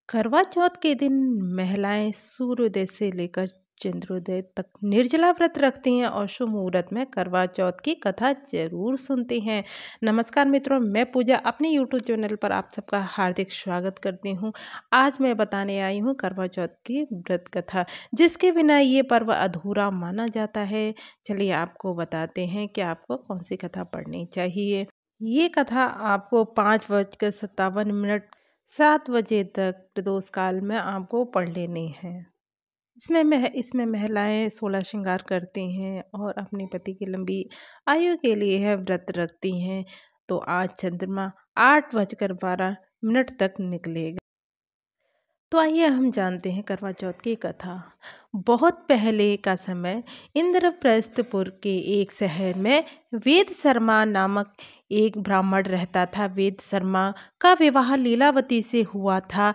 करवा चौथ के दिन महिलाएं सूर्योदय से लेकर चंद्रोदय तक निर्जला व्रत रखती हैं और शुभ मुहूर्त में करवा चौथ की कथा जरूर सुनती हैं। नमस्कार मित्रों, मैं पूजा अपने यूट्यूब चैनल पर आप सबका हार्दिक स्वागत करती हूं। आज मैं बताने आई हूं करवा चौथ की व्रत कथा, जिसके बिना ये पर्व अधूरा माना जाता है। चलिए आपको बताते हैं कि आपको कौन सी कथा पढ़नी चाहिए। ये कथा आपको 5:57 7 बजे तक प्रदोष काल में आपको पढ़ लेनी है। इसमें महिलाएं 16 श्रृंगार करती हैं और अपने पति की लंबी आयु के लिए है व्रत रखती हैं। तो आज चंद्रमा 8:12 तक निकलेगा। तो आइए हम जानते हैं करवा चौथ की कथा। बहुत पहले का समय इंद्रप्रस्थपुर के एक शहर में वेद शर्मा नामक एक ब्राह्मण रहता था। वेद शर्मा का विवाह लीलावती से हुआ था,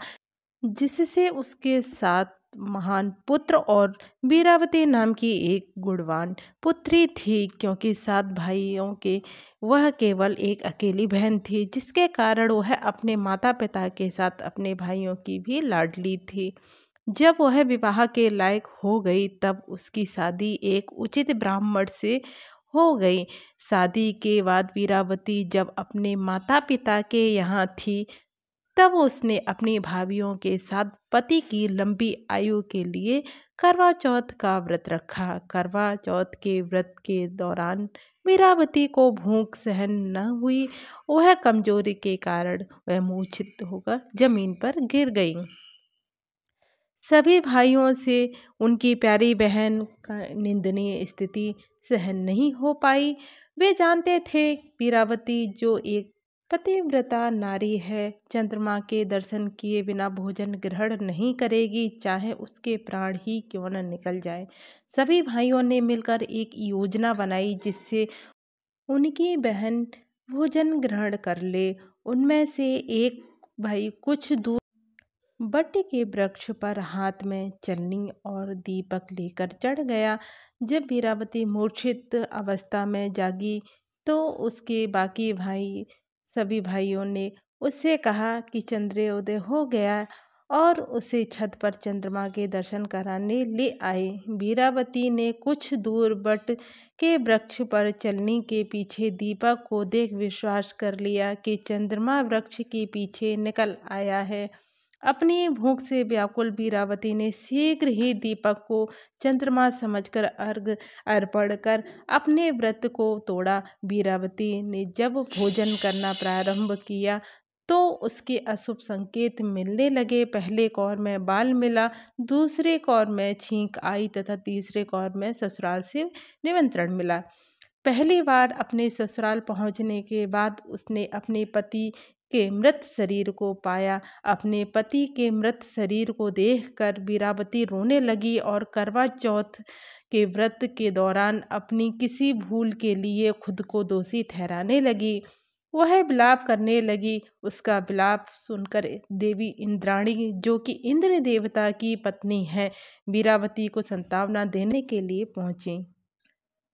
जिससे उसके साथ महान पुत्र और वीरावती नाम की एक गुणवान पुत्री थी। क्योंकि 7 भाइयों के वह केवल एक अकेली बहन थी, जिसके कारण वह अपने माता पिता के साथ अपने भाइयों की भी लाडली थी। जब वह विवाह के लायक हो गई तब उसकी शादी एक उचित ब्राह्मण से हो गई। शादी के बाद वीरावती जब अपने माता पिता के यहाँ थी, तब उसने अपनी भाभियों के साथ पति की लंबी आयु के लिए करवा चौथ का व्रत रखा। करवा चौथ के व्रत के दौरान वीरावती को भूख सहन न हुई। वह कमजोरी के कारण वह मूर्छित होकर जमीन पर गिर गई। सभी भाइयों से उनकी प्यारी बहन का निंदनीय स्थिति सहन नहीं हो पाई। वे जानते थे वीरावती जो एक पतिव्रता नारी है, चंद्रमा के दर्शन किए बिना भोजन ग्रहण नहीं करेगी, चाहे उसके प्राण ही क्यों न निकल जाए। सभी भाइयों ने मिलकर एक योजना बनाई जिससे उनकी बहन भोजन ग्रहण कर ले। उनमें से एक भाई कुछ दूर बट्टी के वृक्ष पर हाथ में चलनी और दीपक लेकर चढ़ गया। जब वीरावती मूर्छित अवस्था में जागी तो उसके बाकी सभी भाइयों ने उससे कहा कि चंद्रोदय हो गया और उसे छत पर चंद्रमा के दर्शन कराने ले आए। वीरावती ने कुछ दूर बट के वृक्ष पर चलनी के पीछे दीपक को देख विश्वास कर लिया कि चंद्रमा वृक्ष के पीछे निकल आया है। अपनी भूख से व्याकुल वीरावती ने शीघ्र ही दीपक को चंद्रमा समझकर अर्घ अर्पण कर अपने व्रत को तोड़ा। वीरावती ने जब भोजन करना प्रारंभ किया तो उसके अशुभ संकेत मिलने लगे। पहले कौर में बाल मिला, दूसरे कौर में छींक आई तथा तीसरे कौर में ससुराल से निमंत्रण मिला। पहली बार अपने ससुराल पहुंचने के बाद उसने अपने पति के मृत शरीर को पाया। अपने पति के मृत शरीर को देखकर वीरावती रोने लगी और करवा चौथ के व्रत के दौरान अपनी किसी भूल के लिए खुद को दोषी ठहराने लगी। वह विलाप करने लगी। उसका विलाप सुनकर देवी इंद्राणी, जो कि इंद्र देवता की पत्नी है, वीरावती को सांत्वना देने के लिए पहुंची।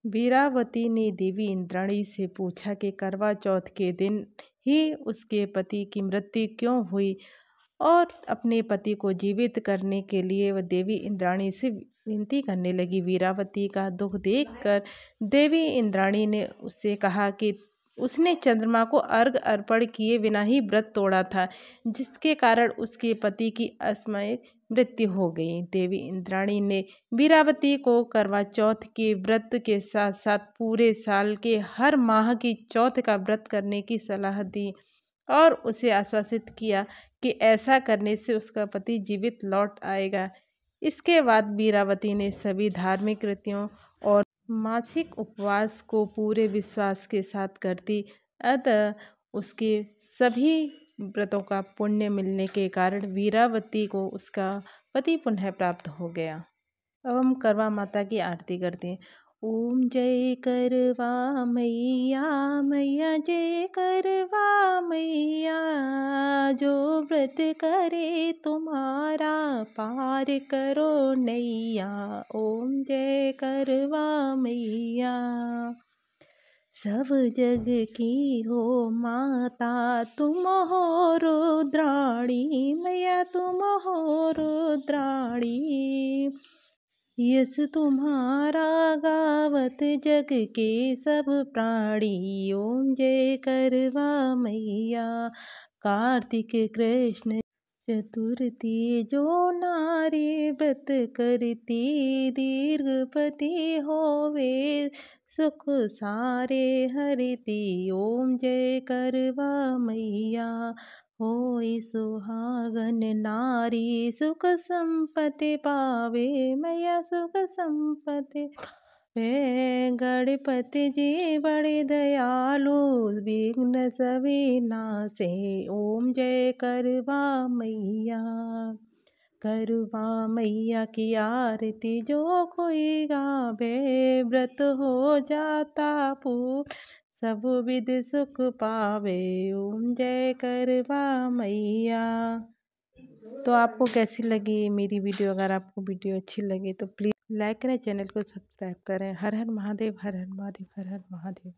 वीरावती ने देवी इंद्राणी से पूछा कि करवा चौथ के दिन ही उसके पति की मृत्यु क्यों हुई और अपने पति को जीवित करने के लिए वह देवी इंद्राणी से विनती करने लगी। वीरावती का दुख देखकर देवी इंद्राणी ने उससे कहा कि उसने चंद्रमा को अर्घ अर्पण किए बिना ही व्रत तोड़ा था, जिसके कारण उसके पति की असामयिक मृत्यु हो गई। देवी इंद्राणी ने वीरावती को करवा चौथ के व्रत के साथ साथ पूरे साल के हर माह की चौथ का व्रत करने की सलाह दी और उसे आश्वासित किया कि ऐसा करने से उसका पति जीवित लौट आएगा। इसके बाद वीरावती ने सभी धार्मिक कृत्यों और मासिक उपवास को पूरे विश्वास के साथ करती। अतः उसके सभी व्रतों का पुण्य मिलने के कारण वीरावती को उसका पति पुनः प्राप्त हो गया। अब हम करवा माता की आरती करते हैं। ओम जय करवा मैया, मैया जय करवा मैया, जो व्रत करे तुम्हारा पार करो नैया। ओम जय करवा मैया। सब जग की हो माता तुम हो रुद्राणी मैया तुम हो रुद्राणी। यस तुम्हारा गावत जग के सब प्राणी। ओम जय करवा मैया। कार्तिक कृष्ण चतुर्थी जो नारी व्रत करती दीर्घपति होवे सुख सारे हरती। ओम जय करवा मैया। होई सुहागन नारी सुख संपत्ति पावे मैया सुख संपत्ति पावे। गणपति जी बड़े दयालु विघ्न सभी नासे। ओम जय करवा मैया। करवा मैया की आरती जो कोई गावे व्रत हो जाता पूर्ण सब विध सुख पावे। ओम जय करवा मैया। तो आपको कैसी लगी मेरी वीडियो? अगर आपको वीडियो अच्छी लगी तो प्लीज़ लाइक करें, चैनल को सब्सक्राइब करें। हर हर महादेव, हर हर महादेव, हर हर महादेव।